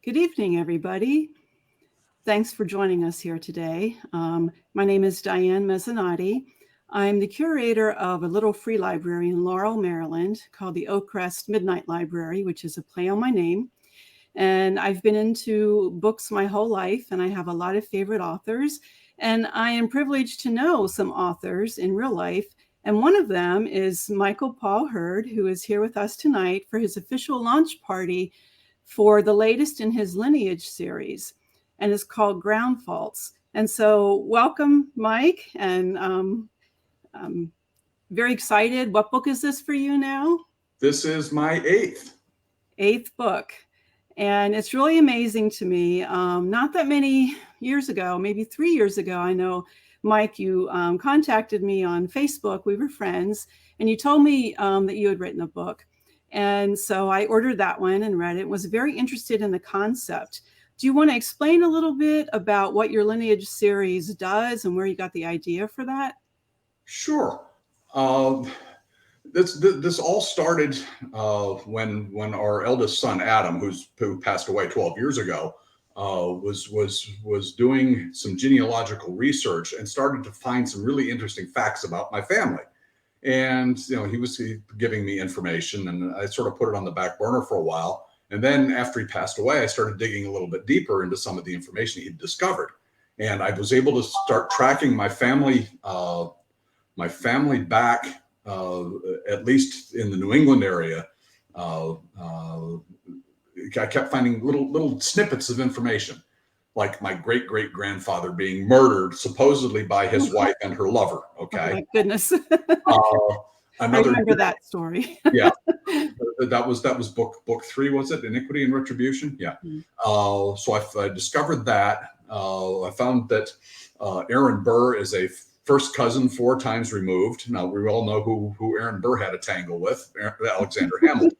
Good evening, everybody. Thanks for joining us here today. My name is Diane Mezzanotte. I'm the curator of a little free library in Laurel, Maryland called the Oakcrest Midnight Library, which is a play on my name. And I've been into books my whole life, and I have a lot of favorite authors. And I am privileged to know some authors in real life. And one of them is Michael Paul Hurd, who is here with us tonight for his official launch party for the latest in his Lineage series, and is called Ground Faults. And so welcome, Mike, and I'm very excited. What book is this for you now? This is my eighth book. And it's really amazing to me. Not that many years ago, maybe 3 years ago, I know, Mike, you contacted me on Facebook. We were friends, and you told me that you had written a book. And so I ordered that one and read it, was very interested in the concept. Do you want to explain a little bit about what your Lineage series does and where you got the idea for that? Sure. This all started when our eldest son, Adam, who passed away 12 years ago, was doing some genealogical research and started to find some really interesting facts about my family. And, he was giving me information, and I sort of put it on the back burner for a while. And then after he passed away, I started digging a little bit deeper into some of the information he'd discovered. And I was able to start tracking my family back, at least in the New England area. I kept finding little snippets of information, like my great-great-grandfather being murdered supposedly by his wife and her lover. Okay. Oh my goodness. I Another, remember that story. Yeah. That was book 3, was it? Iniquity and Retribution. Yeah. So I discovered that. I found that Aaron Burr is a first cousin 4 times removed. Now we all know who Aaron Burr had a tangle with, Alexander Hamilton.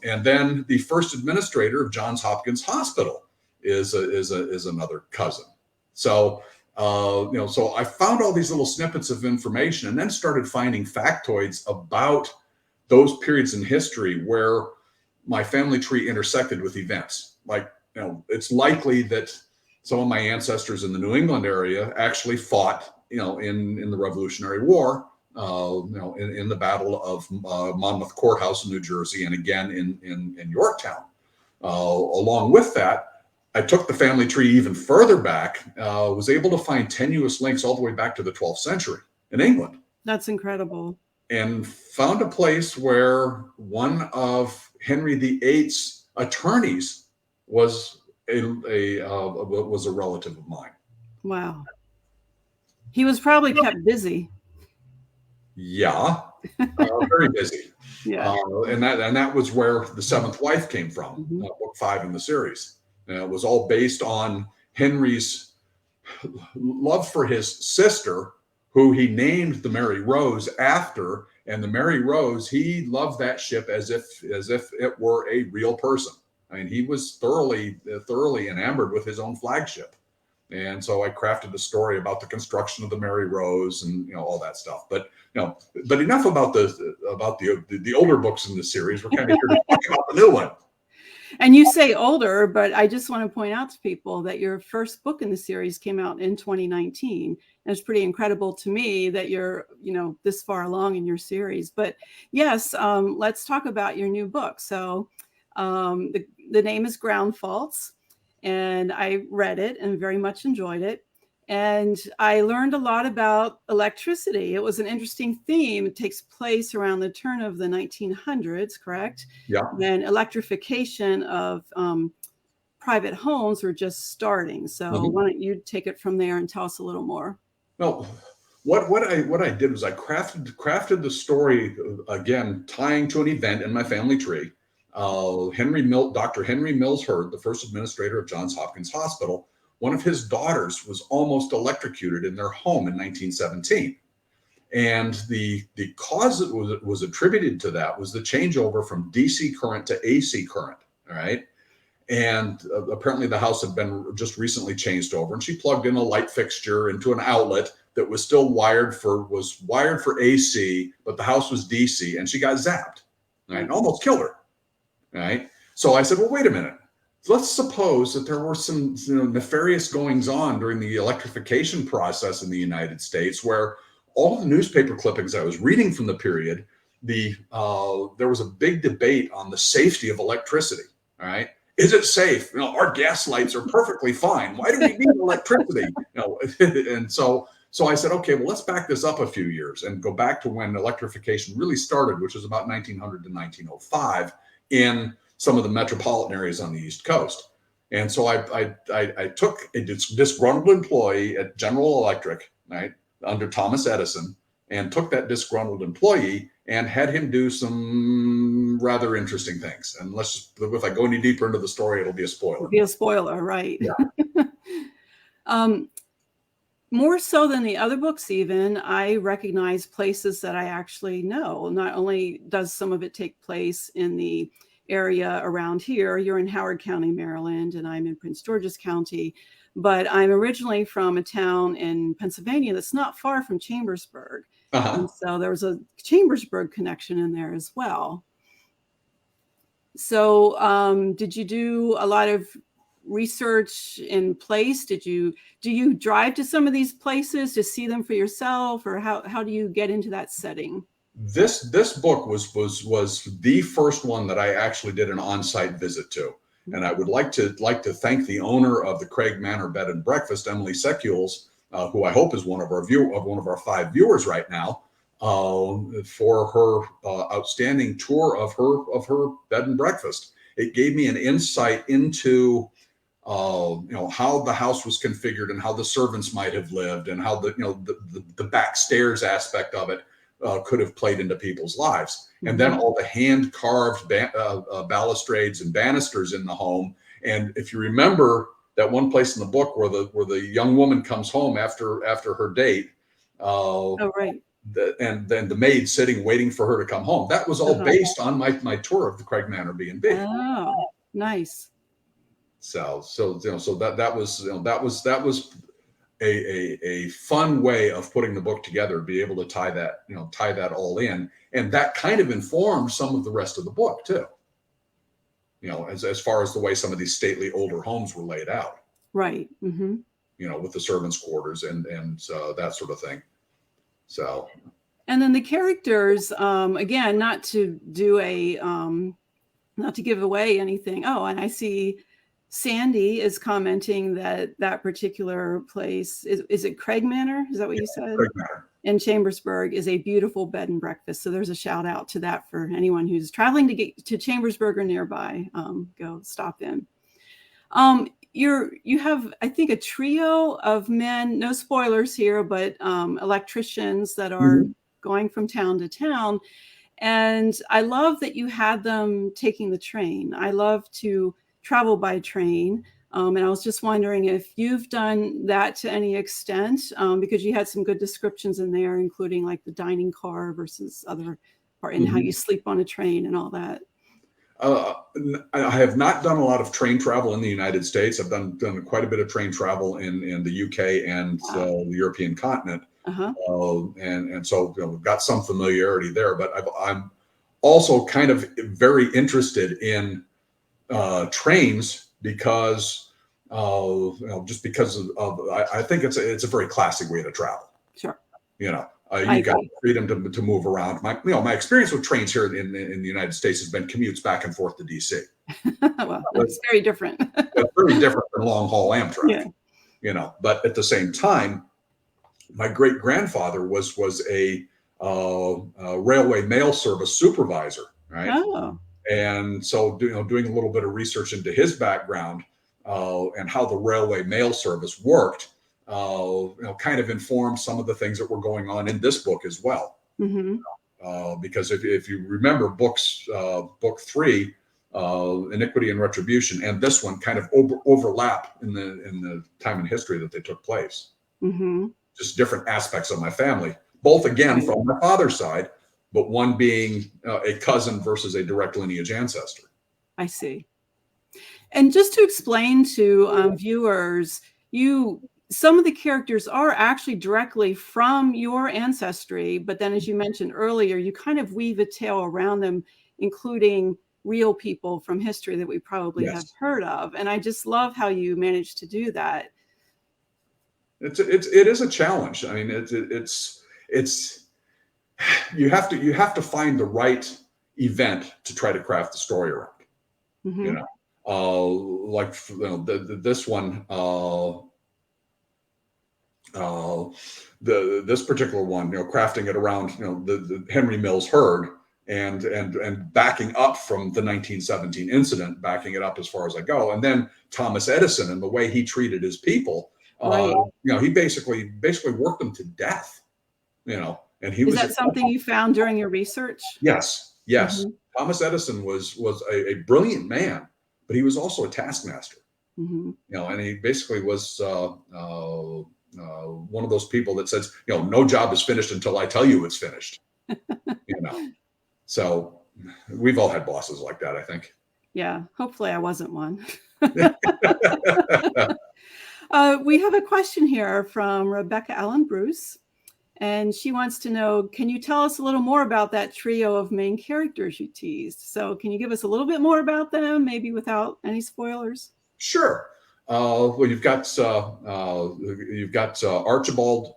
And then the first administrator of Johns Hopkins Hospital is another cousin. So so I found all these little snippets of information, and then started finding factoids about those periods in history where my family tree intersected with events. Like, it's likely that some of my ancestors in the New England area actually fought, in the Revolutionary War, in the Battle of Monmouth Courthouse in New Jersey, and again in Yorktown. Along with that, I took the family tree even further back, was able to find tenuous links all the way back to the 12th century in England. That's incredible. And found a place where one of Henry VIII's attorneys was a relative of mine. Wow. He was probably kept busy. Yeah, very busy. Yeah. And that was where the 7th wife came from, book 5 in the series. It was all based on Henry's love for his sister, who he named the Mary Rose after. And the Mary Rose, he loved that ship as if it were a real person. I mean, he was thoroughly enamored with his own flagship. And so I crafted a story about the construction of the Mary Rose and all that stuff. But enough about the older books in the series. We're kind of here to talk about the new one. And you say older, but I just want to point out to people that your first book in the series came out in 2019. And it's pretty incredible to me that you're, this far along in your series. But yes, let's talk about your new book. So the name is Ground Faults, and I read it and very much enjoyed it. And I learned a lot about electricity. It was an interesting theme. It takes place around the turn of the 1900s, correct? Yeah. When electrification of private homes were just starting. So why don't you take it from there and tell us a little more? Well, what I did was I crafted the story, again, tying to an event in my family tree. Dr. Henry Mills Hurd, the first administrator of Johns Hopkins Hospital, one of his daughters was almost electrocuted in their home in 1917. And the cause that was attributed to that was the changeover from DC current to AC current, all right? And apparently the house had been just recently changed over, and she plugged in a light fixture into an outlet that was still wired for AC, but the house was DC, and she got zapped, right? And almost killed her, right? So I said, well, wait a minute. let's suppose that there were some nefarious goings on during the electrification process in the United States, where all of the newspaper clippings I was reading from the period, there was a big debate on the safety of electricity. All right, is it safe? Our gas lights are perfectly fine. Why do we need electricity? And so I said, okay, well, let's back this up a few years and go back to when electrification really started, which was about 1900 to 1905 in some of the metropolitan areas on the East Coast. And so I took a disgruntled employee at General Electric, right, under Thomas Edison, and took that disgruntled employee and had him do some rather interesting things. And if I go any deeper into the story, it'll be a spoiler. It'll be a spoiler, right? Yeah. More so than the other books even, I recognize places that I actually know. Not only does some of it take place in the area around here, you're in Howard County, Maryland, and I'm in Prince George's County, but I'm originally from a town in Pennsylvania that's not far from Chambersburg. And so there was a Chambersburg connection in there as well. So did you do a lot of research in place? Do you drive to some of these places to see them for yourself, or how do you get into that setting? This book was the first one that I actually did an on-site visit to, and I would like to thank the owner of the Craig Manor Bed and Breakfast, Emily Secules, who I hope is one of our 5 viewers right now, for her outstanding tour of her bed and breakfast. It gave me an insight into how the house was configured and how the servants might have lived, and how the back stairs aspect of it could have played into people's lives. And then all the hand carved balustrades and banisters in the home. And if you remember that one place in the book where the young woman comes home after her date, right. And then the maid sitting waiting for her to come home, that was all based on my tour of the Craig Manor B&B. Oh, nice. So that was a fun way of putting the book together, be able to tie that all in, and that kind of informed some of the rest of the book too. As far as the way some of these stately older homes were laid out, right? Mm-hmm. With the servants' quarters and that sort of thing. So, and then the characters, again, not to give away anything. Oh, and I see Sandy is commenting that particular place is it Craig Manor? Is that what you said? Craig Manor in Chambersburg is a beautiful bed and breakfast. So there's a shout out to that for anyone who's traveling to get to Chambersburg or nearby. Go stop in. You have, I think, a trio of men, no spoilers here, but electricians that are going from town to town. And I love that you had them taking the train. I love to travel by train. And I was just wondering if you've done that to any extent, because you had some good descriptions in there, including like the dining car versus other part, and how you sleep on a train and all that. I have not done a lot of train travel in the United States. I've done quite a bit of train travel in the UK and the European continent. And so we've got some familiarity there, but I'm also kind of very interested in trains because just because of I think it's a very classic way to travel. Sure. You got freedom to move around. My experience with trains here in the United States has been commutes back and forth to DC. Well, that's very different. It's very different than long haul Amtrak. Yeah. But at the same time, my great grandfather was a railway mail service supervisor, right? Oh. And so doing a little bit of research into his background and how the railway mail service worked. Kind of informed some of the things that were going on in this book as well. Because if you remember book 3, Iniquity and Retribution, and this one kind of overlap in the time in history that they took place. Just different aspects of my family, both again from my father's side, but one being a cousin versus a direct lineage ancestor. I see. And just to explain to viewers, some of the characters are actually directly from your ancestry, but then as you mentioned earlier, you kind of weave a tale around them, including real people from history that we probably have heard of. And I just love how you managed to do that. It is a challenge. I mean, it's you have to find the right event to try to craft the story around. Mm-hmm. You know, like this one, this particular one, crafting it around the Henry Mills herd and backing up from the 1917 incident, backing it up as far as I go, and then Thomas Edison and the way he treated his people. Right. He basically worked them to death. And he was that something you found during your research? Yes. Mm-hmm. Thomas Edison was a brilliant man, but he was also a taskmaster. Mm-hmm. And he basically was one of those people that says, no job is finished until I tell you it's finished. So we've all had bosses like that, I think. Yeah, hopefully I wasn't one. We have a question here from Rebecca Allen Bruce, and she wants to know, can you tell us a little more about that trio of main characters you teased? So can you give us a little bit more about them, maybe without any spoilers? Sure. Well, you've got Archibald,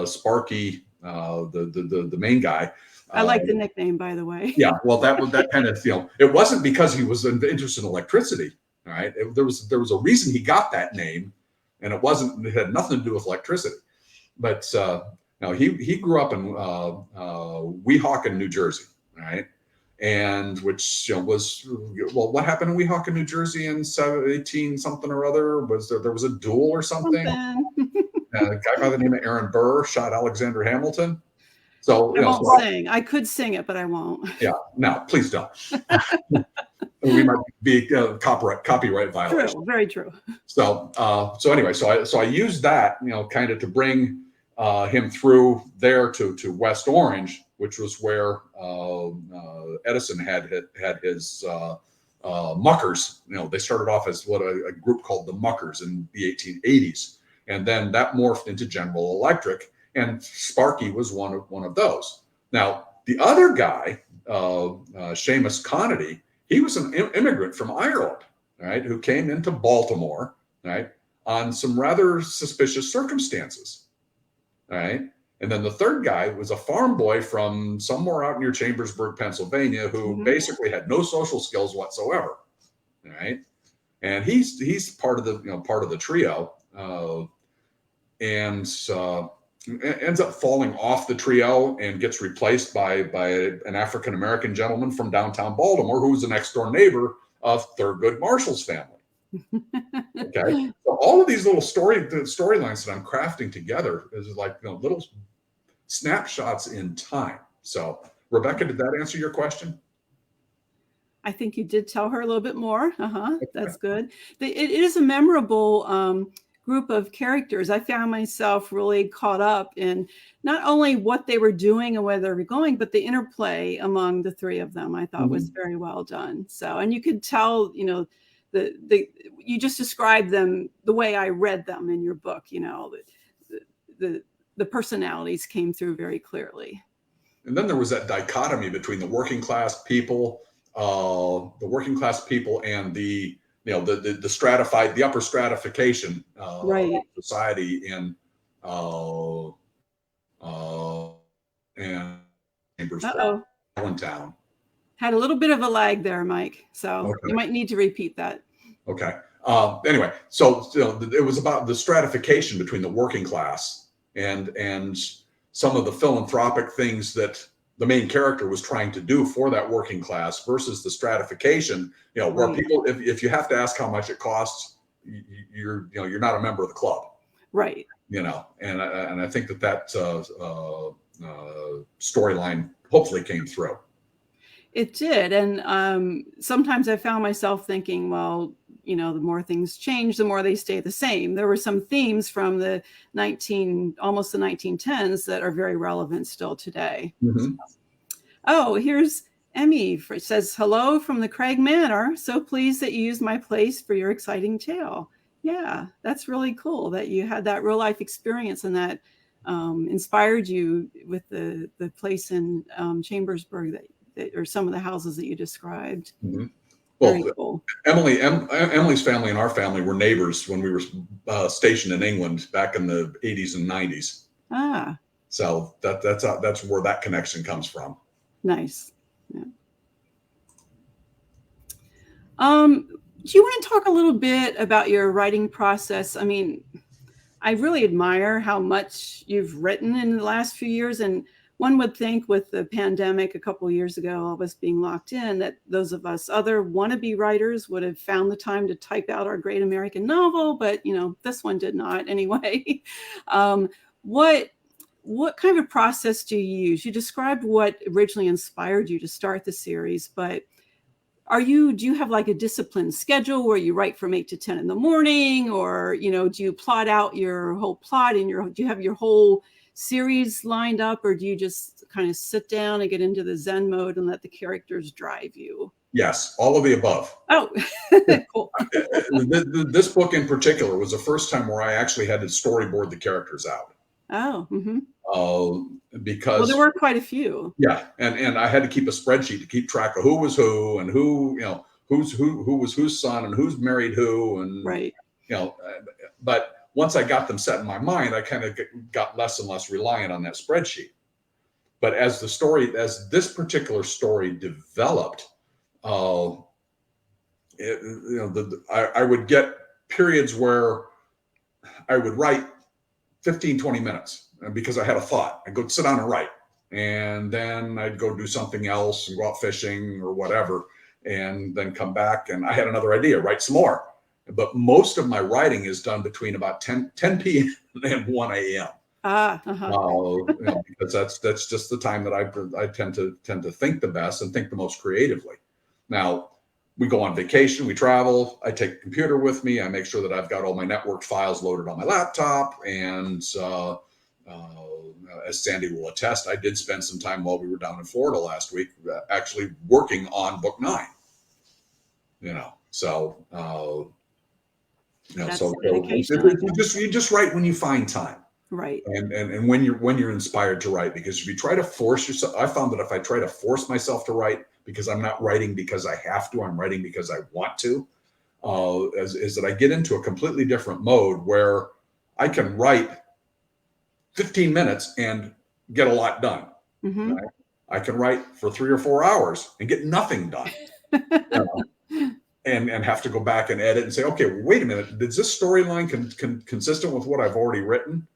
Sparky, the main guy. I like the nickname, by the way. Yeah, well, that kind of it wasn't because he was interested in electricity. All right, there was a reason he got that name, and it had nothing to do with electricity. But he grew up in Weehawken, New Jersey. All right. And which was, what happened in Weehawken, New Jersey in 18 something or other? Was there was a duel or something? A guy by the name of Aaron Burr shot Alexander Hamilton. So I won't sing. I could sing it, but I won't. Yeah, no, please don't. We might be copyright violation. True, very true. So anyway, so I used that kind of to bring him through there to West Orange, which was where Edison had his muckers. They started off as a group called the Muckers in the 1880s, and then that morphed into General Electric, and Sparky was one of those. Now the other guy, Seamus Conity, he was an immigrant from Ireland, right, who came into Baltimore, right, on some rather suspicious circumstances, right. And then the third guy was a farm boy from somewhere out near Chambersburg, Pennsylvania, who basically had no social skills whatsoever, right? And he's part of the trio, and ends up falling off the trio and gets replaced by an African American gentleman from downtown Baltimore who was the next door neighbor of Thurgood Marshall's family. Okay, so all of these little storylines that I'm crafting together is like little snapshots in time. So, Rebecca, did that answer your question? I think you did tell her a little bit more. Okay. That's good. It is a memorable group of characters. I found myself really caught up in not only what they were doing and where they were going, but the interplay among the three of them. I thought was very well done. So, and you could tell, you just described them the way I read them in your book. The personalities came through very clearly. And then there was that dichotomy between the working class people and the stratified, the upper stratification right. of society in Chambersburg, Allentown. Had a little bit of a lag there, Mike. So you might need to repeat that. Okay. Anyway, so it was about the stratification between the working class and some of the philanthropic things that the main character was trying to do for that working class versus the stratification, where people, if you have to ask how much it costs, you're not a member of the club. Right. And I think that storyline hopefully came through. It did. And sometimes I found myself thinking, well, the more things change, the more they stay the same. There were some themes from almost the 1910s that are very relevant still today. Oh, here's Emmy. It says, hello from the Craig Manor. So pleased that you used my place for your exciting tale. Yeah, that's really cool that you had that real life experience and that inspired you with the place in Chambersburg or some of the houses that you described. Mhm. Very Well, cool. Emily's family and our family were neighbors when we were stationed in England back in the 80s and 90s. Ah, So that's where that connection comes from. nice. Yeah. Do you want to talk a little bit about your writing process? I mean, I really admire how much you've written in the last few years. And one would think with the pandemic a couple of years ago, all of us being locked in, that those of us other wannabe writers would have found the time to type out our great American novel. But, you know, this one did not anyway. um, what kind of a process do you use? You described what originally inspired you to start the series, but do you have like a disciplined schedule where you write from 8 to 10 in the morning, or, you know, do you plot out your whole plot and do you have your whole series lined up, or do you just kind of sit down and get into the Zen mode and let the characters drive you? Yes, all of the above. Oh, cool. This book in particular was the first time where I actually had to storyboard the characters out. Oh, mm-hmm. Well, Because there were quite a few. yeah, and I had to keep a spreadsheet to keep track of who was who and who, you know, who was whose son and who's married who, and Right. you know, but once I got them set in my mind, I kind of got less and less reliant on that spreadsheet. But as this particular story developed, I would get periods where I would write 15, 20 minutes because I had a thought. I'd go sit down and write. And then I'd go do something else and go out fishing or whatever, and then come back and I had another idea, write some more. But most of my writing is done between about 10 p.m. and 1 a.m. Because that's just the time that I tend to think the best and think the most creatively. Now, we go on vacation, we travel, I take a computer with me, I make sure that I've got all my networked files loaded on my laptop, and as Sandy will attest, I did spend some time while we were down in Florida last week actually working on book 9. You know, so you just write when you find time, right? And when you're inspired to write, because if you try to force yourself, I found that if I try to force myself to write because I'm not writing because I have to, I'm writing because I want to, is that I get into a completely different mode where I can write 15 minutes and get a lot done. Mm-hmm. Right? I can write for 3 or 4 hours and get nothing done. And have to go back and edit and say, okay, wait a minute, is this storyline consistent with what I've already written?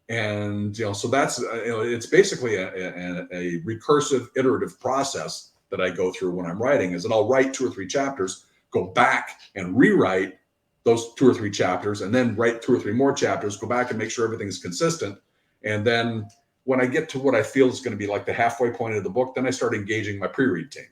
And so that's it's basically a recursive, iterative process that I go through when I'm writing. Is that I'll write 2 or 3 chapters, go back and rewrite those 2 or 3 chapters, and then write 2 or 3 more chapters, go back and make sure everything is consistent. And then when I get to what I feel is going to be like the halfway point of the book, then I start engaging my pre-read team.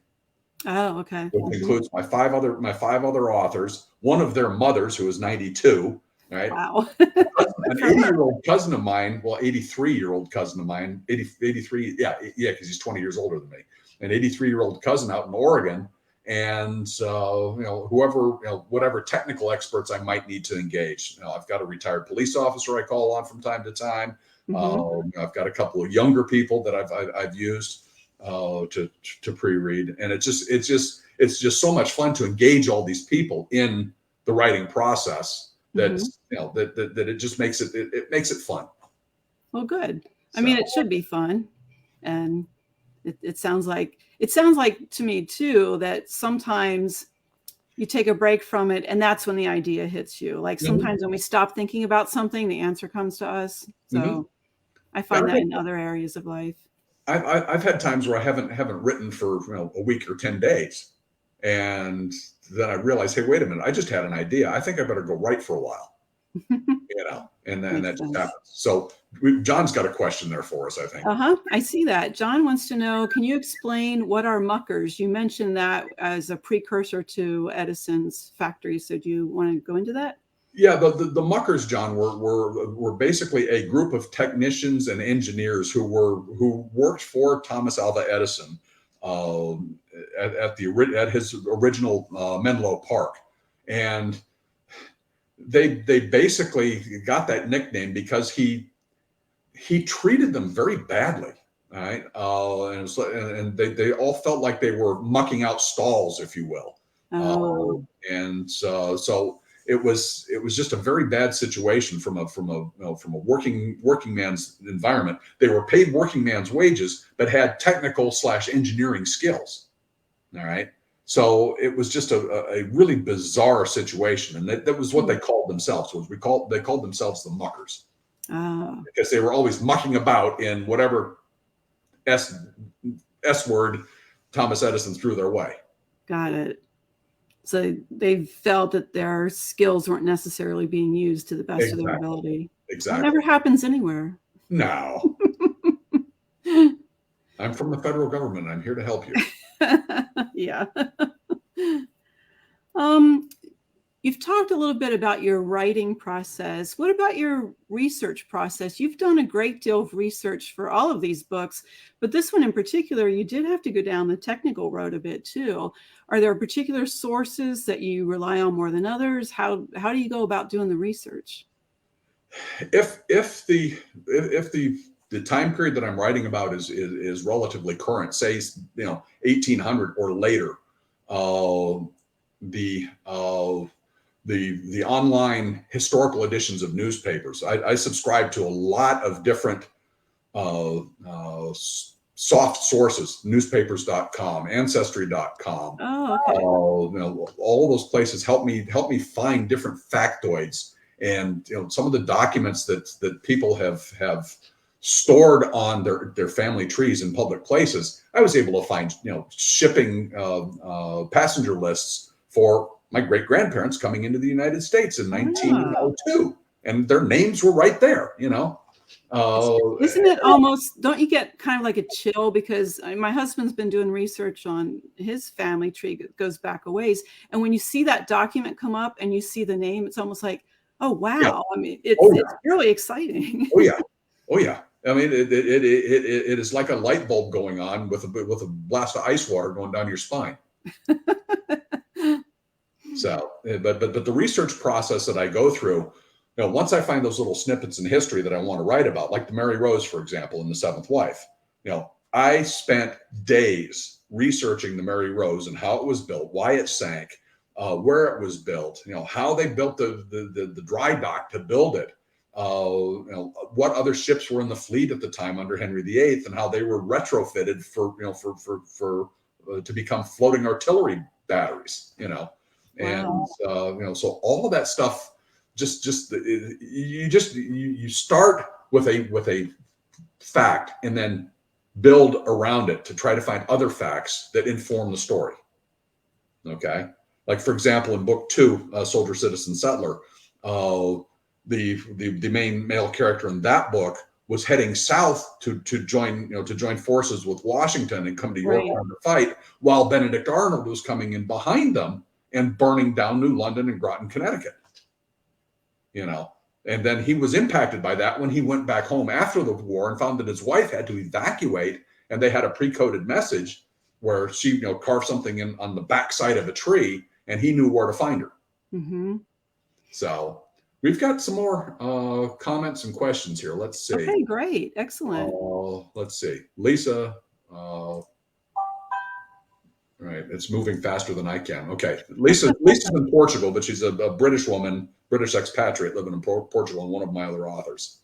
Oh, okay. Which includes my five other authors, one of their mothers who is 92, right? Wow. An 80-year-old cousin of mine, 83-year-old cousin of mine, 83, yeah, because he's 20 years older than me, an 83-year-old cousin out in Oregon, and whatever technical experts I might need to engage. I've got a retired police officer I call on from time to time. Mm-hmm. I've got a couple of younger people that I've used to pre-read, and it's just so much fun to engage all these people in the writing process that mm-hmm. that it just makes it makes it fun. Well, good. I mean, it should be fun, and it sounds like to me too that sometimes you take a break from it, and that's when the idea hits you. Like sometimes when we stop thinking about something, the answer comes to us. So mm-hmm. I find that in other areas of life. I've had times where I haven't written for a week or 10 days, and then I realize, hey, wait a minute, I just had an idea. I think I better go write for a while, and then that just happens. So John's got a question there for us, I think. I see that. John wants to know, can you explain what are muckers? You mentioned that as a precursor to Edison's factory. So do you want to go into that? Yeah, the muckers, John, were basically a group of technicians and engineers who worked for Thomas Alva Edison at his original Menlo Park, and they basically got that nickname because he treated them very badly. All right. And they all felt like they were mucking out stalls, if you will. Oh, So it was just a very bad situation from a working man's environment. They were paid working man's wages, but had technical / engineering skills. All right. So it was just a really bizarre situation. And that was what they called themselves. They called themselves the muckers, oh, because they were always mucking about in whatever S word Thomas Edison threw their way. got it. So they felt that their skills weren't necessarily being used to the best of their ability. Exactly. That never happens anywhere. No. I'm from the federal government. I'm here to help you. Yeah. You've talked a little bit about your writing process. What about your research process? You've done a great deal of research for all of these books, but this one in particular, you did have to go down the technical road a bit too. Are there particular sources that you rely on more than others? How do you go about doing the research? If the time period that I'm writing about is relatively current, say 1800 or later, the online historical editions of newspapers. I subscribe to a lot of different soft sources, newspapers.com, ancestry.com. Oh, okay. All those places help me find different factoids, and some of the documents that people have stored on their family trees in public places. I was able to find shipping passenger lists for my great-grandparents coming into the United States in 1902, and their names were right there. Isn't it almost, don't you get kind of like a chill? Because my husband's been doing research on his family tree that goes back a ways. And when you see that document come up and you see the name, it's almost like, oh, wow. Yeah. I mean, it's really exciting. Oh, yeah. Oh, yeah. I mean, it is like a light bulb going on with a blast of ice water going down your spine. So, but the research process that I go through, once I find those little snippets in history that I want to write about, like the Mary Rose, for example, in The Seventh Wife, I spent days researching the Mary Rose and how it was built, why it sank, where it was built, how they built the dry dock to build it, what other ships were in the fleet at the time under Henry VIII, and how they were retrofitted for to become floating artillery batteries, Wow. And so all of that stuff. You start with a fact and then build around it to try to find other facts that inform the story. Okay, like for example, in book 2, Soldier, Citizen, Settler, the main male character in that book was heading south to join forces with Washington and come to Yorktown to fight, while Benedict Arnold was coming in behind them and burning down New London and Groton, Connecticut. And then he was impacted by that when he went back home after the war and found that his wife had to evacuate, and they had a pre-coded message where she, carved something in on the backside of a tree, and he knew where to find her. Mm-hmm. So we've got some more comments and questions here. Let's see. Okay, great. Excellent. Let's see. Lisa. Right. It's moving faster than I can. Okay. Lisa's in Portugal, but she's a British woman, British expatriate living in Portugal, and one of my other authors.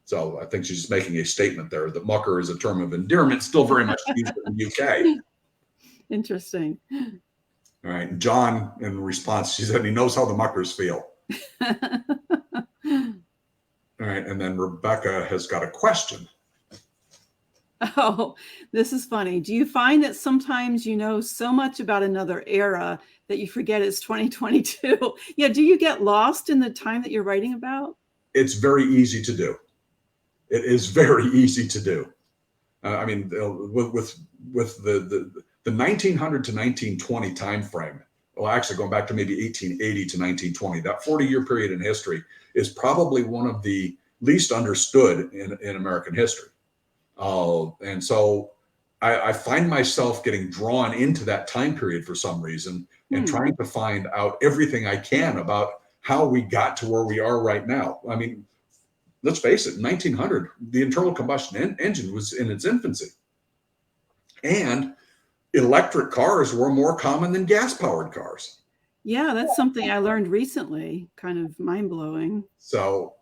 So I think she's just making a statement there that mucker is a term of endearment, still very much used in the UK. Interesting. All right. John, in response, she said he knows how the muckers feel. All right. And then Rebecca has got a question. Oh, this is funny. Do you find that sometimes you know so much about another era that you forget it's 2022? Yeah. Do you get lost in the time that you're writing about? It's very easy to do. It is very easy to do. I mean, with the 1900 to 1920 time frame, well, actually going back to maybe 1880 to 1920, that 40-year period in history is probably one of the least understood in American history. And so I find myself getting drawn into that time period for some reason and trying to find out everything I can about how we got to where we are right now. I mean, let's face it, in 1900, the internal combustion engine was in its infancy. And electric cars were more common than gas-powered cars. Yeah, that's something I learned recently, kind of mind-blowing. So,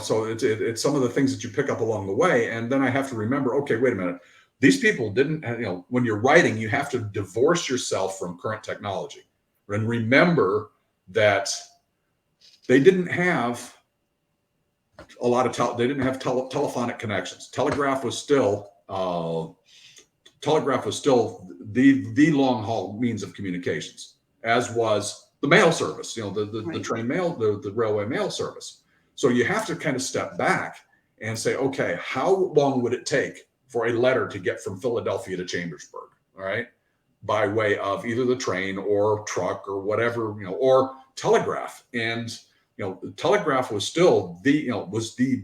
so it's some of the things that you pick up along the way. And then I have to remember, okay, wait a minute. These people didn't, when you're writing, you have to divorce yourself from current technology. And remember that they didn't have a lot of, they didn't have telephonic connections. Telegraph was still the long haul means of communications, as was the mail service, the train mail, the railway mail service. So you have to kind of step back and say, okay, how long would it take for a letter to get from Philadelphia to Chambersburg, all right, by way of either the train or truck or whatever, or telegraph. And telegraph was still the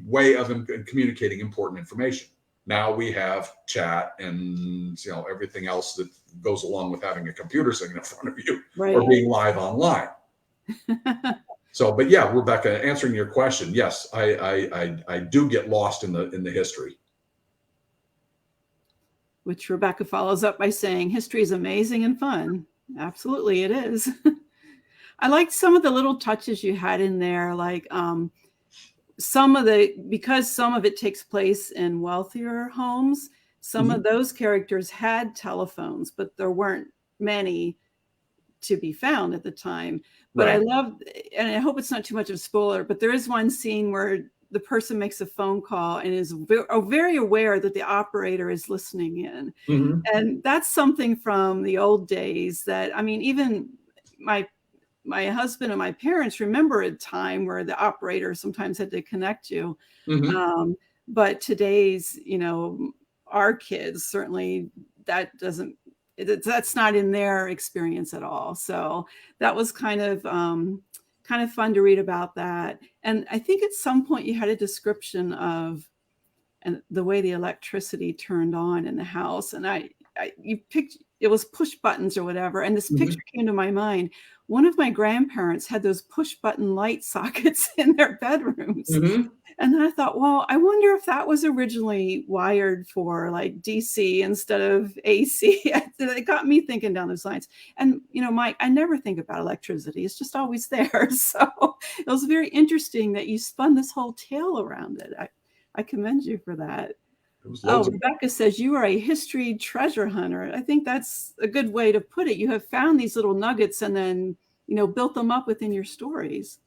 way of communicating important information. Now we have chat and everything else that goes along with having a computer sitting in front of you, right, or being live online. So, but yeah, Rebecca, answering your question, yes, I do get lost in the history. Which Rebecca follows up by saying, history is amazing and fun. Absolutely, it is. I liked some of the little touches you had in there, like because some of it takes place in wealthier homes, some of those characters had telephones, but there weren't many to be found at the time. But right. I love, and I hope it's not too much of a spoiler, but there is one scene where the person makes a phone call and is very aware that the operator is listening in. And that's something from the old days that, I mean, even my husband and my parents remember a time where the operator sometimes had to connect you. But today's, our kids, certainly that's not in their experience at all. So that was kind of fun to read about that. And I think at some point you had a description of the way the electricity turned on in the house. And you picked, it was push buttons or whatever. And this picture came to my mind. One of my grandparents had those push button light sockets in their bedrooms. And I thought, well, I wonder if that was originally wired for like DC instead of AC. It got me thinking down those lines. And, Mike, I never think about electricity. It's just always there. So it was very interesting that you spun this whole tale around it. I commend you for that. Rebecca says you are a history treasure hunter. I think that's a good way to put it. You have found these little nuggets and then, built them up within your stories.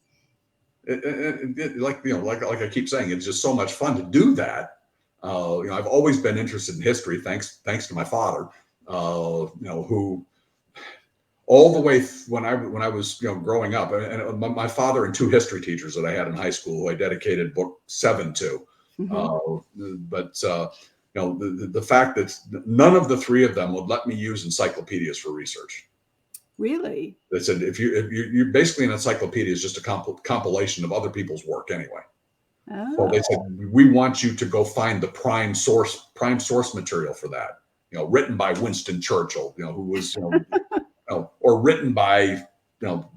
Like I keep saying, it's just so much fun to do that. I've always been interested in history, thanks to my father, who all the way when I was growing up, and my father and two history teachers that I had in high school who I dedicated book 7 to. But the fact that none of the three of them would let me use encyclopedias for research. Really? They said if you're basically an encyclopedia is just a compilation of other people's work anyway. So they said we want you to go find the prime source material for that. Written by Winston Churchill, who was or written by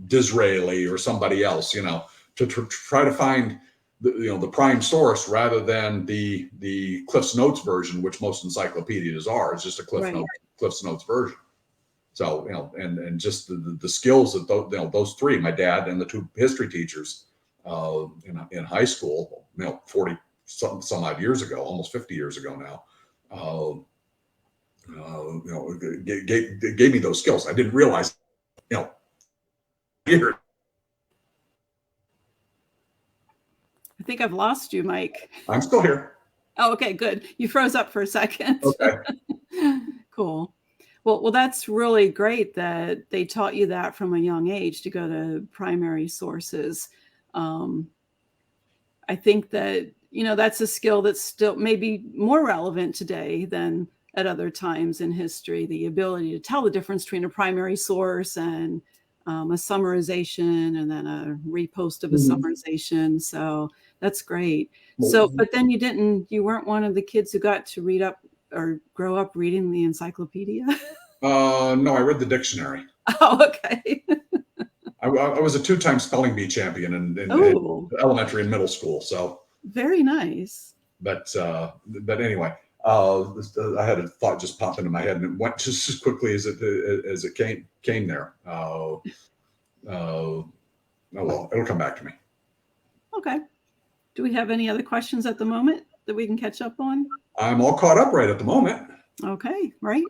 Disraeli or somebody else, to try to find the prime source rather than the Cliff's Notes version, which most encyclopedias are. It's just a Cliff's Notes version. So and just the skills that those three, my dad and the two history teachers in high school, 40 some odd years ago, almost 50 years ago now, gave me those skills. I didn't realize, here. I think I've lost you, Mike. I'm still here. Oh, okay, good. You froze up for a second. Okay. Cool. Well, that's really great that they taught you that from a young age to go to primary sources. I think that, that's a skill that's still maybe more relevant today than at other times in history, the ability to tell the difference between a primary source and a summarization and then a repost of a summarization. So that's great. So, but then you weren't one of the kids who got to read up or grow up reading the encyclopedia? No, I read the dictionary. Oh, okay. I was a 2-time spelling bee champion in elementary and middle school. So Very nice. But anyway, I had a thought just pop into my head, and it went just as quickly as it came there. Oh well, it'll come back to me. Okay. Do we have any other questions at the moment that we can catch up on? I'm all caught up right at the moment. Okay, right.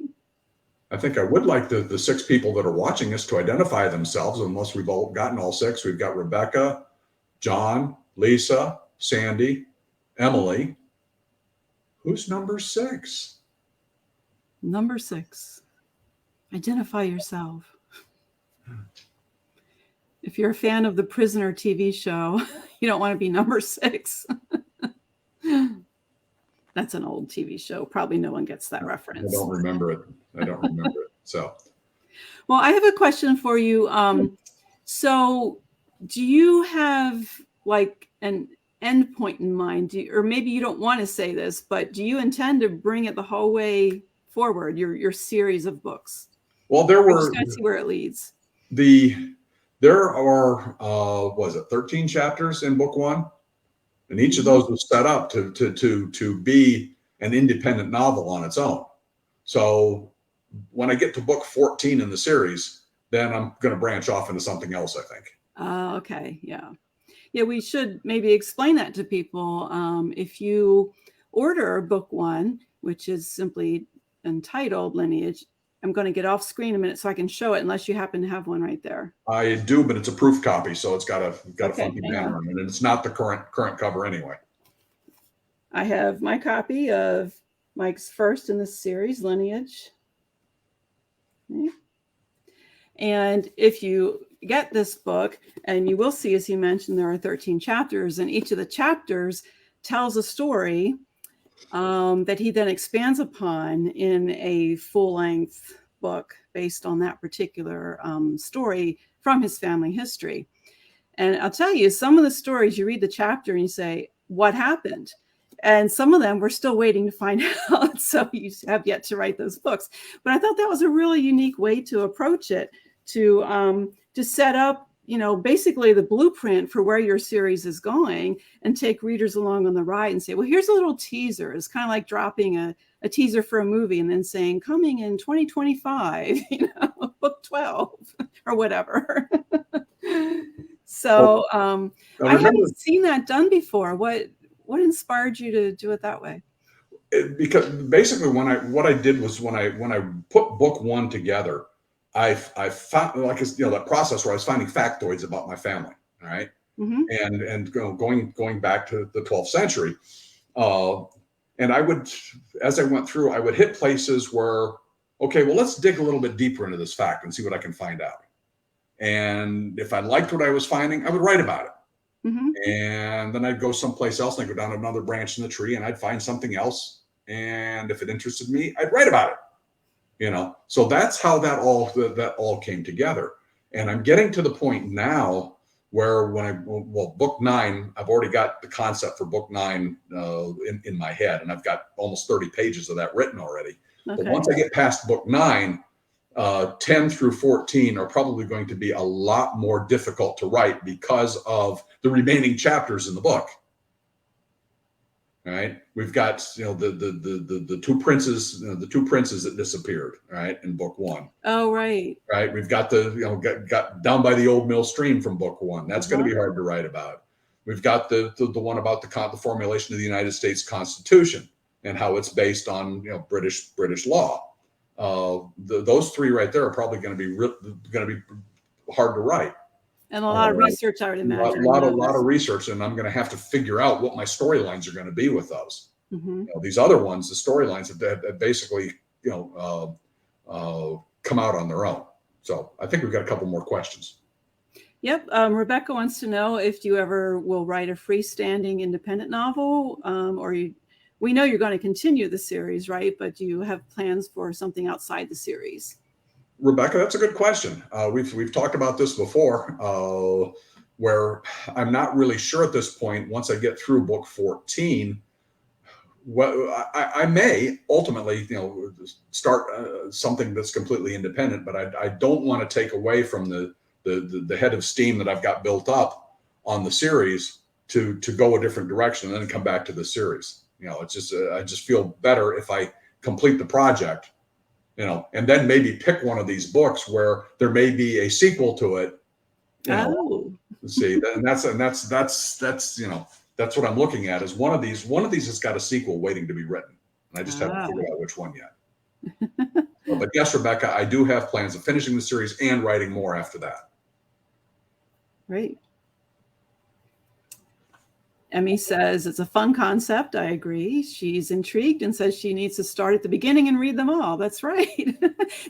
I think I would like the 6 people that are watching us to identify themselves, unless we've all gotten all 6. We've got Rebecca, John, Lisa, Sandy, Emily. Who's number 6? Number 6. Identify yourself. If you're a fan of the Prisoner TV show, you don't want to be number 6. That's an old TV show. Probably no one gets that reference. I don't remember it. So. Well, I have a question for you. So do you have like an end point in mind? Or maybe you don't want to say this, but do you intend to bring it the whole way forward, your series of books? Well, there were. Just gotta see where it leads. There are, 13 chapters in book 1? And each of those was set up to be an independent novel on its own. So when I get to book 14 in the series, then I'm going to branch off into something else, I think. Okay. Yeah. Yeah. We should maybe explain that to people. If you order book 1, which is simply entitled Lineage, I'm going to get off screen a minute so I can show it, unless you happen to have one right there. I do, but it's a proof copy, so it's got a funky banner on it, and it's not the current cover anyway. I have my copy of Mike's first in this series, Lineage. Okay. And if you get this book, and you will see, as he mentioned, there are 13 chapters, and each of the chapters tells a story that he then expands upon in a full-length book based on that particular story from his family history. And I'll tell you, some of the stories, you read the chapter and you say, what happened? And some of them we're still waiting to find out. So you have yet to write those books. But I thought that was a really unique way to approach it, to set up, basically the blueprint for where your series is going, and take readers along on the ride and say, well, here's a little teaser. It's kind of like dropping a teaser for a movie and then saying, coming in 2025, book 12 or whatever. So I haven't seen that done before. What inspired you to do it that way? Because basically what I did was when I put book 1 together, I found, that process where I was finding factoids about my family, all right, and going back to the 12th century, and I would, as I went through, I would hit places where, okay, well, let's dig a little bit deeper into this fact and see what I can find out. And if I liked what I was finding, I would write about it. And then I'd go someplace else, and I'd go down another branch in the tree, and I'd find something else. And if it interested me, I'd write about it. So that's how that all came together. And I'm getting to the point now where book 9, I've already got the concept for book 9 in my head, and I've got almost 30 pages of that written already. Okay. But once I get past book 9, 10 through 14 are probably going to be a lot more difficult to write because of the remaining chapters in the book. All right, we've got the two princes, the 2 princes that disappeared, right, in book 1. Oh, right. Right, we've got got down by the old mill stream from book 1. That's going to be hard to write about. We've got the one about the formulation of the United States Constitution and how it's based on British law. Those 3 right there are probably going to be hard to write. And a lot of research, I would imagine. A lot of research, and I'm going to have to figure out what my storylines are going to be with those. These other ones, the storylines have basically, come out on their own. So I think we've got a couple more questions. Yep. Rebecca wants to know if you ever will write a freestanding independent novel, we know you're going to continue the series, right? But do you have plans for something outside the series? Rebecca, that's a good question. We've talked about this before, where I'm not really sure at this point. Once I get through book 14, I may ultimately, start something that's completely independent. But I don't want to take away from the head of steam that I've got built up on the series to go a different direction and then come back to the series. It's just I just feel better if I complete the project, and then maybe pick one of these books where there may be a sequel to it. Oh, See, and that's that's what I'm looking at, is one of these has got a sequel waiting to be written, and I just haven't figured out which one yet. But yes, Rebecca, I do have plans of finishing the series and writing more after that. great. Emmy says it's a fun concept. I agree. She's intrigued and says she needs to start at the beginning and read them all. That's right.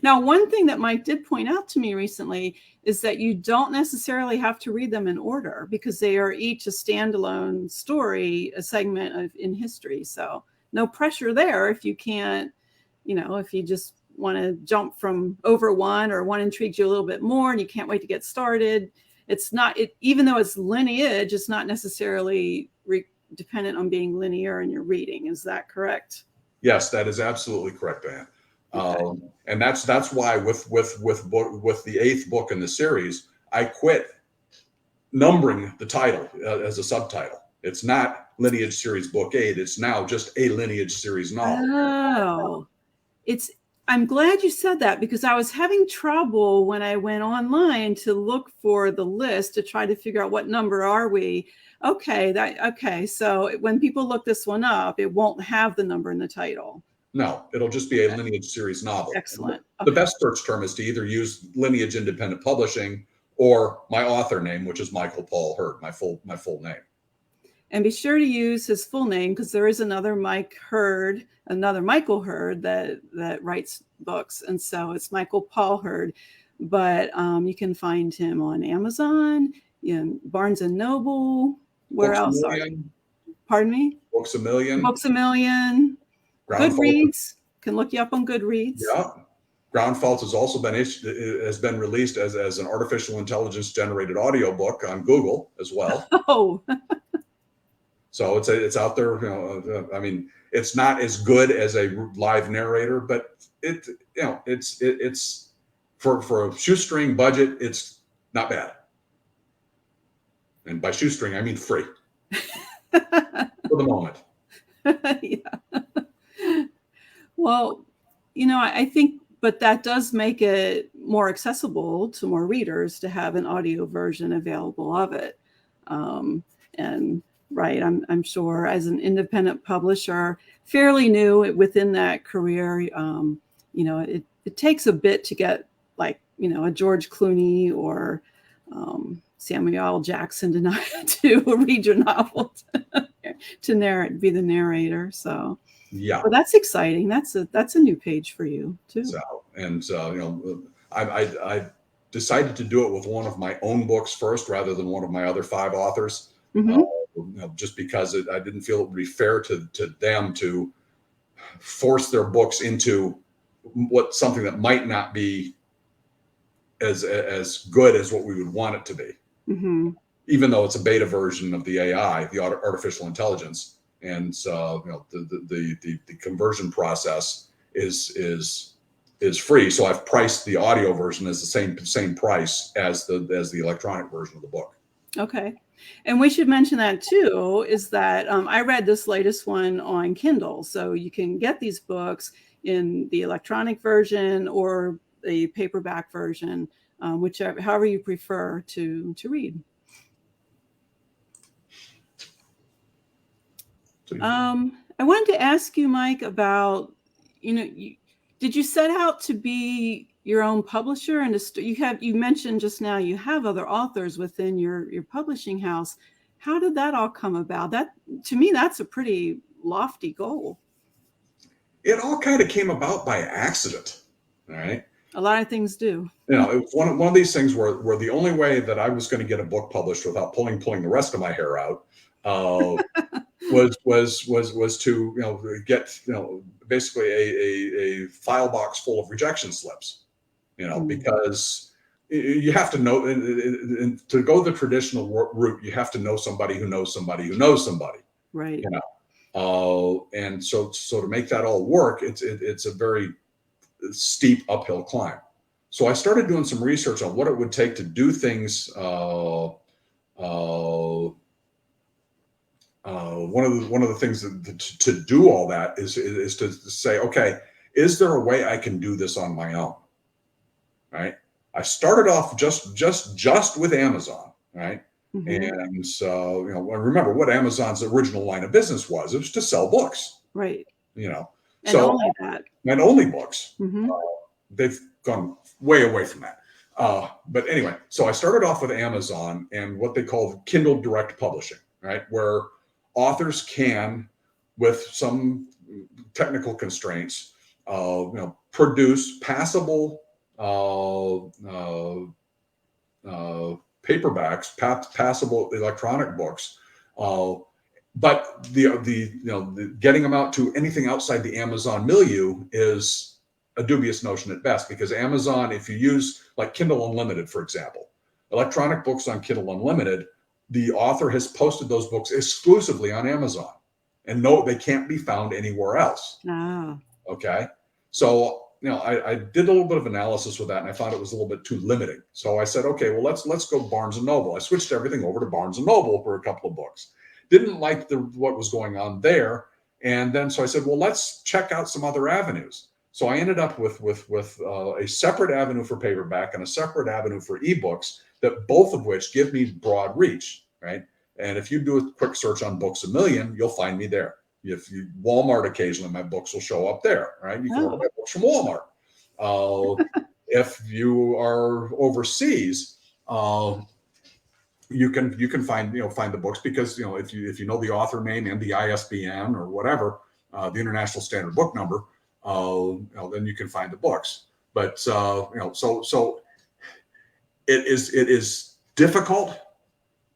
Now, one thing that Mike did point out to me recently is that you don't necessarily have to read them in order, because they are each a standalone story, a segment in history. So no pressure there if you can't, if you just want to jump from over one, or one intrigues you a little bit more and you can't wait to get started. It's not, even though it's lineage, it's not necessarily dependent on being linear in your reading. Is that correct? Yes, that is absolutely correct, Diane. Okay. And that's why with the 8th book in the series, I quit numbering the title as a subtitle. It's not Lineage Series Book 8. It's now just a Lineage Series novel. Oh, I'm glad you said that, because I was having trouble when I went online to look for the list to try to figure out what number are we. Okay. So when people look this one up, it won't have the number in the title. No, it'll just be a Lineage Series novel. Excellent. The best search term is to either use Lineage-Independent Publishing or my author name, which is Michael Paul Hurd, my full name. And be sure to use his full name, because there is another Michael Hurd that writes books. And so it's Michael Paul Hurd. But you can find him on Amazon, Barnes & Noble. Where else are you? Pardon me? Books A Million. Books A Million. Goodreads. Can look you up on Goodreads. Yeah. Ground Fault has also been released as an artificial intelligence generated audiobook on Google as well. Oh. So it's out there. I mean, it's not as good as a live narrator, but it's for a shoestring budget, it's not bad. And by shoestring, I mean free for the moment. Yeah. Well, I think, but that does make it more accessible to more readers to have an audio version available of it. And right, I'm sure as an independent publisher, fairly new within that career, it takes a bit to get a George Clooney or Samuel L. Jackson to read your novel to be the narrator. So yeah, well, that's exciting. That's a new page for you too. I decided to do it with one of my own books first, rather than one of my other 5 authors. Mm-hmm. Just because I didn't feel it would be fair to them to force their books into something that might not be as good as what we would want it to be. Mm-hmm. Even though it's a beta version of the AI, the artificial intelligence, and the conversion process is free. So I've priced the audio version as the same price as the electronic version of the book. Okay. And we should mention that too, is that I read this latest one on Kindle. So you can get these books in the electronic version or the paperback version, however you prefer to read. I wanted to ask you, Mike, about, did you set out to be your own publisher? And you mentioned just now you have other authors within your publishing house. How did that all come about? That, to me, that's a pretty lofty goal. It all kind of came about by accident. All right. A lot of things do. It was one of these things where the only way that I was going to get a book published without pulling the rest of my hair out was to get basically a file box full of rejection slips, because you have to know, and to go the traditional route, you have to know somebody who knows somebody who knows somebody, right? And so to make that all work, it's a very steep uphill climb. So I started doing some research on what it would take to do things one of the things to do all that is to say, okay, is there a way I can do this on my own? Right. I started off just with Amazon, right? And so, remember what Amazon's original line of business was. It was to sell books, right? And so only that, and only books. They've gone way away from that. But anyway, so I started off with Amazon and what they call Kindle Direct Publishing, right? Where authors can, with some technical constraints, produce passable paperbacks, passable electronic books, but the getting them out to anything outside the Amazon milieu is a dubious notion at best, because Amazon, if you use like Kindle Unlimited, for example, electronic books on Kindle Unlimited, the author has posted those books exclusively on Amazon, and no, they can't be found anywhere else. Okay, so I did a little bit of analysis with that, and I found it was a little bit too limiting. So I said, okay, well, let's go Barnes and Noble. I switched everything over to Barnes and Noble for a couple of books. Didn't like what was going on there, and then so I said, well, let's check out some other avenues. So I ended up with a separate avenue for paperback and a separate avenue for ebooks, that both of which give me broad reach, right? And if you do a quick search on Books A Million, you'll find me there. If you Walmart, occasionally my books will show up there, right? You can order my books from Walmart. If you are overseas, you can find the books, because if you know the author name and the ISBN or whatever, the International Standard Book Number, then you can find the books. But so it is difficult,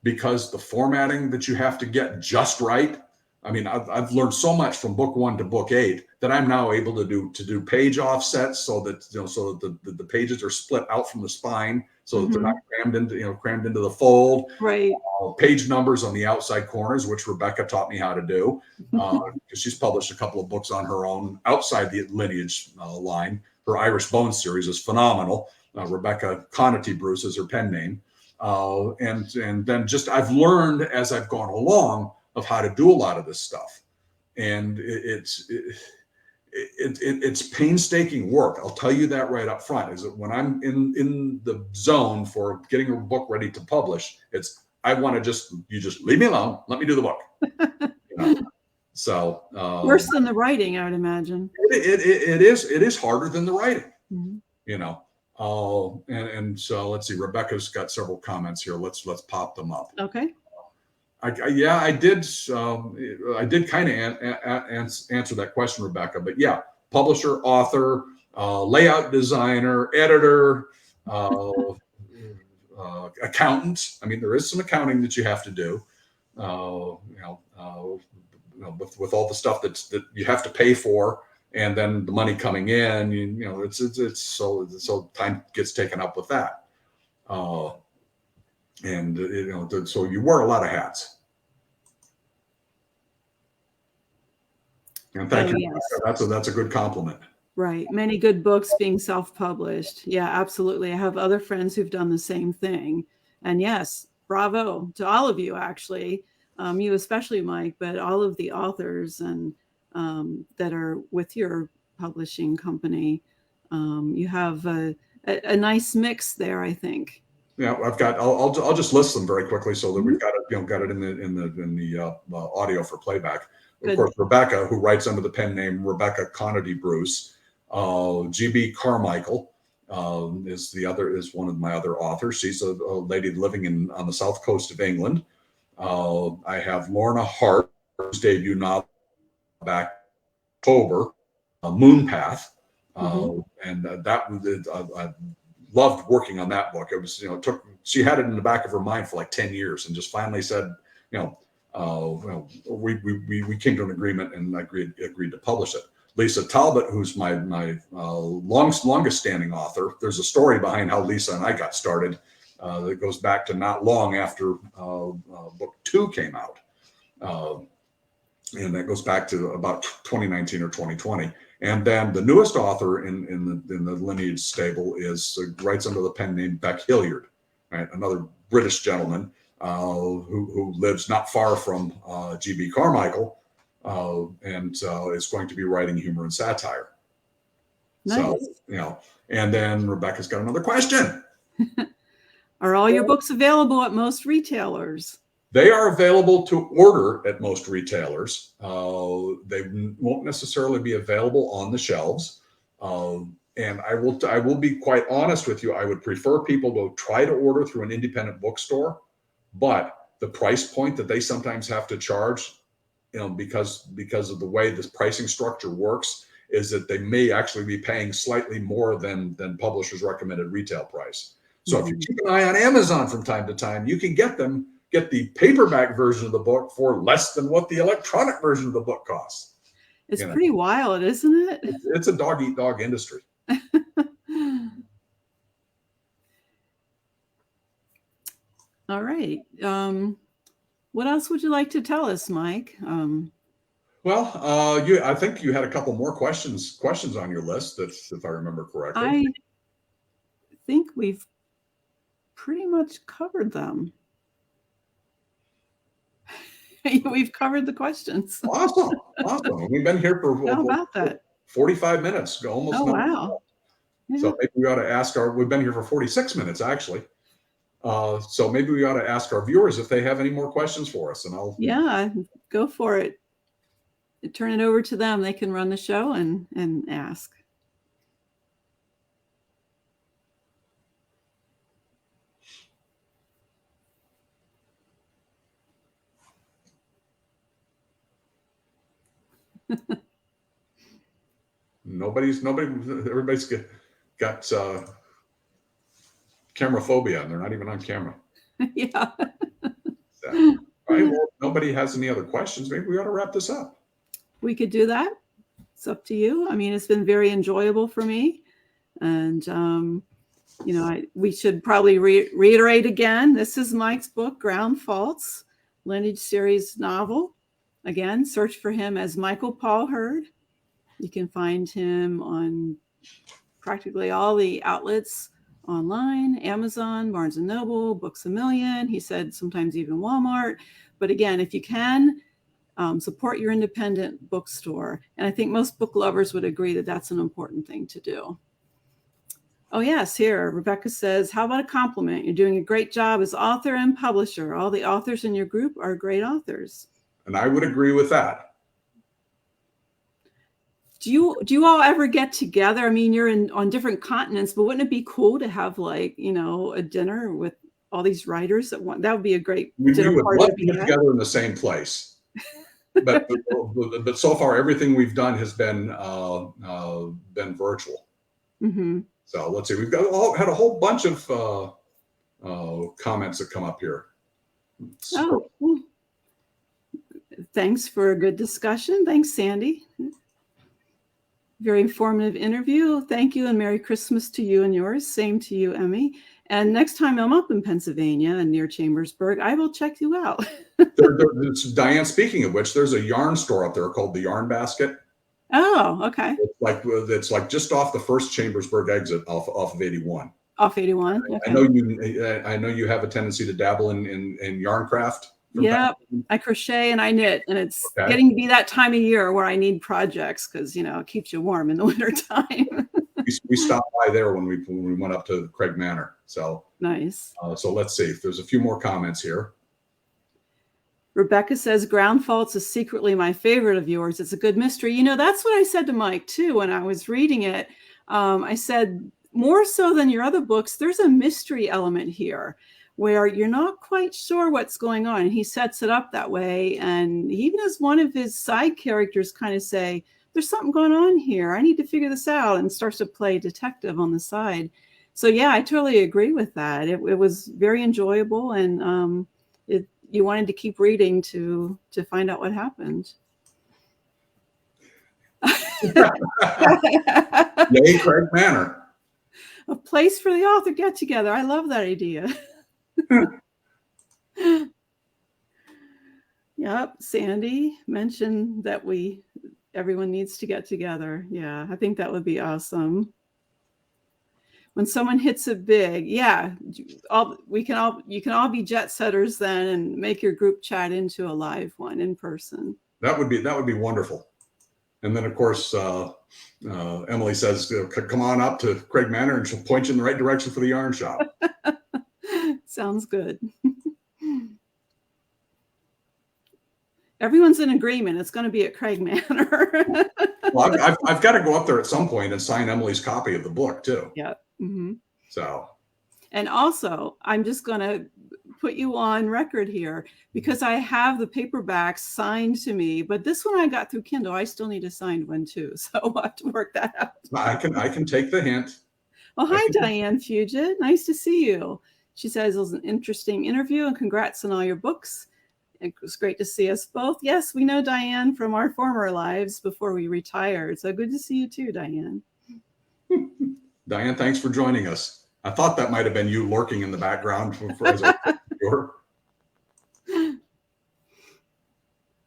because the formatting that you have to get just right. I mean, I've learned so much from book 1 to book 8 that I'm now able to do page offsets, so that the pages are split out from the spine, so that they're not crammed into the fold. Right. Page numbers on the outside corners, which Rebecca taught me how to do, because she's published a couple of books on her own outside the Lineage line. Her Irish Bone series is phenomenal. Rebecca Conity Bruce is her pen name, and then just I've learned as I've gone along of how to do a lot of this stuff, and it's painstaking work. I'll tell you that right up front. Is that when I'm in the zone for getting a book ready to publish, I want to you just leave me alone. Let me do the book. So worse than the writing, I would imagine. It is harder than the writing. And so let's see. Rebecca's got several comments here. Let's pop them up. Okay. I did kind of answer that question, Rebecca. But yeah, publisher, author, layout designer, editor, accountant. I mean, there is some accounting that you have to do. With all the stuff that you have to pay for, and then the money coming in. It's so time gets taken up with that. So you wear a lot of hats. And thank you. Yes. That's a good compliment. Right. Many good books being self-published. Yeah, absolutely. I have other friends who've done the same thing. And yes, bravo to all of you, actually. You especially, Mike, but all of the authors and that are with your publishing company. You have a nice mix there, I think. Yeah, I'll just list them very quickly so that we've got it in the audio for playback. Of course, Rebecca, who writes under the pen name Rebecca Conity Bruce. GB Carmichael is one of my other authors. She's a lady living on the south coast of England. I have Lorna Hart, whose debut novel back October, Moonpath, and that I loved working on that book. It was she had it in the back of her mind for like 10 years, and just finally said, we came to an agreement and agreed to publish it. Lisa Talbot, who's my longest standing author. There's a story behind how Lisa and I got started that goes back to not long after book 2 came out. And that goes back to about 2019 or 2020. And then the newest author in the Lineage stable writes under the pen name Beck Hilliard, right? Another British gentleman. who lives not far from G.B. Carmichael, and is going to be writing humor and satire. Nice. So, and then Rebecca's got another question. Are all your books available at most retailers? They are available to order at most retailers. They won't necessarily be available on the shelves. And I will be quite honest with you. I would prefer people to try to order through an independent bookstore, but the price point that they sometimes have to charge, because of the way this pricing structure works, is that they may actually be paying slightly more than publishers' recommended retail price. So if you keep an eye on Amazon from time to time, you can get the paperback version of the book for less than what the electronic version of the book costs. It's pretty wild, isn't it? It's a dog-eat-dog industry. All right. What else would you like to tell us, Mike? Well, I think you had a couple more questions on your list, if I remember correctly. I think we've pretty much covered them. We've covered the questions. Awesome. We've been here for How about that? 45 minutes, almost. Oh, wow. Yeah. So maybe we ought to ask we've been here for 46 minutes, actually. So maybe we ought to ask our viewers if they have any more questions for us, and Yeah, go for it. Turn it over to them. They can run the show and ask. Everybody's got camera phobia, and they're not even on camera. Yeah. So, all right, well, nobody has any other questions. Maybe we ought to wrap this up. We could do that. It's up to you. I mean, it's been very enjoyable for me. And, we should probably reiterate again. This is Mike's book, Ground Faults, Lineage Series novel. Again, search for him as Michael Paul Hurd. You can find him on practically all the outlets online, Amazon, Barnes & Noble, Books A Million. He said sometimes even Walmart. But again, if you can, support your independent bookstore. And I think most book lovers would agree that that's an important thing to do. Oh, yes, here, Rebecca says, how about a compliment? You're doing a great job as author and publisher. All the authors in your group are great authors. And I would agree with that. Do you all ever get together? I mean, you're on different continents, but wouldn't it be cool to have a dinner with all these writers at one? That would be a great dinner we would party love to get together in the same place. But so far, everything we've done has been virtual. Mm-hmm. So let's see. We've had a whole bunch of comments that come up here. Oh, well, thanks for a good discussion. Thanks, Sandy. Very informative interview. Thank you, and Merry Christmas to you and yours. Same to you, Emmy. And next time I'm up in Pennsylvania and near Chambersburg, I will check you out. Diane, speaking of which, there's a yarn store up there called the Yarn Basket. Oh, okay. It's like just off the first Chambersburg exit off of 81. Off 81. Okay. I know you have a tendency to dabble in yarn craft. Yeah, I crochet and I knit, and it's getting to be that time of year where I need projects because it keeps you warm in the wintertime. we stopped by there when we went up to Craig Manor. So nice. So let's see if there's a few more comments here. Rebecca says, Ground Faults is secretly my favorite of yours. It's a good mystery. That's what I said to Mike, too, when I was reading it. I said, more so than your other books, there's a mystery element here where you're not quite sure what's going on. And he sets it up that way. And he even has one of his side characters kind of say, there's something going on here. I need to figure this out, and starts to play detective on the side. So, yeah, I totally agree with that. It was very enjoyable. And you wanted to keep reading to find out what happened. Yay, Craig Manor. A place for the author get together. I love that idea. Yep, Sandy mentioned that everyone needs to get together. Yeah, I think that would be awesome. when someone hits it big, yeah, you can all be jet setters then and make your group chat into a live one in person. That would be wonderful. And then of course, Emily says, come on up to Craig Manor and she'll point you in the right direction for the yarn shop. Sounds good. Everyone's in agreement. It's going to be at Craig Manor. Well, I've got to go up there at some point and sign Emily's copy of the book too. Yeah. Mm-hmm. So. And also, I'm just going to put you on record here because I have the paperbacks signed to me, but this one I got through Kindle. I still need a signed one too. So we'll have to work that out. I can take the hint. Well, hi, Diane Fugit. Nice to see you. She says it was an interesting interview and congrats on all your books. It was great to see us both. Yes, we know Diane from our former lives before we retired. So good to see you too, Diane. Diane, thanks for joining us. I thought that might have been you lurking in the background.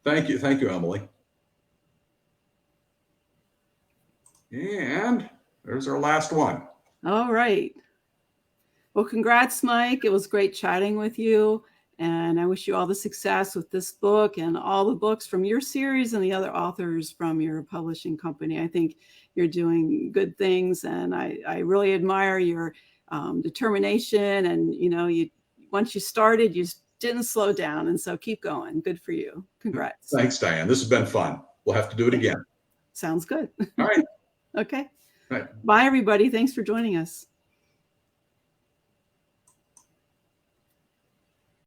Thank you, Emily. And there's our last one. All right. Well, congrats, Mike. It was great chatting with you. And I wish you all the success with this book and all the books from your series and the other authors from your publishing company. I think you're doing good things. And I really admire your determination. And, once you started, you didn't slow down. And so keep going. Good for you. Congrats. Thanks, Diane. This has been fun. We'll have to do it again. Sounds good. All right. Okay. All right. Bye, everybody. Thanks for joining us.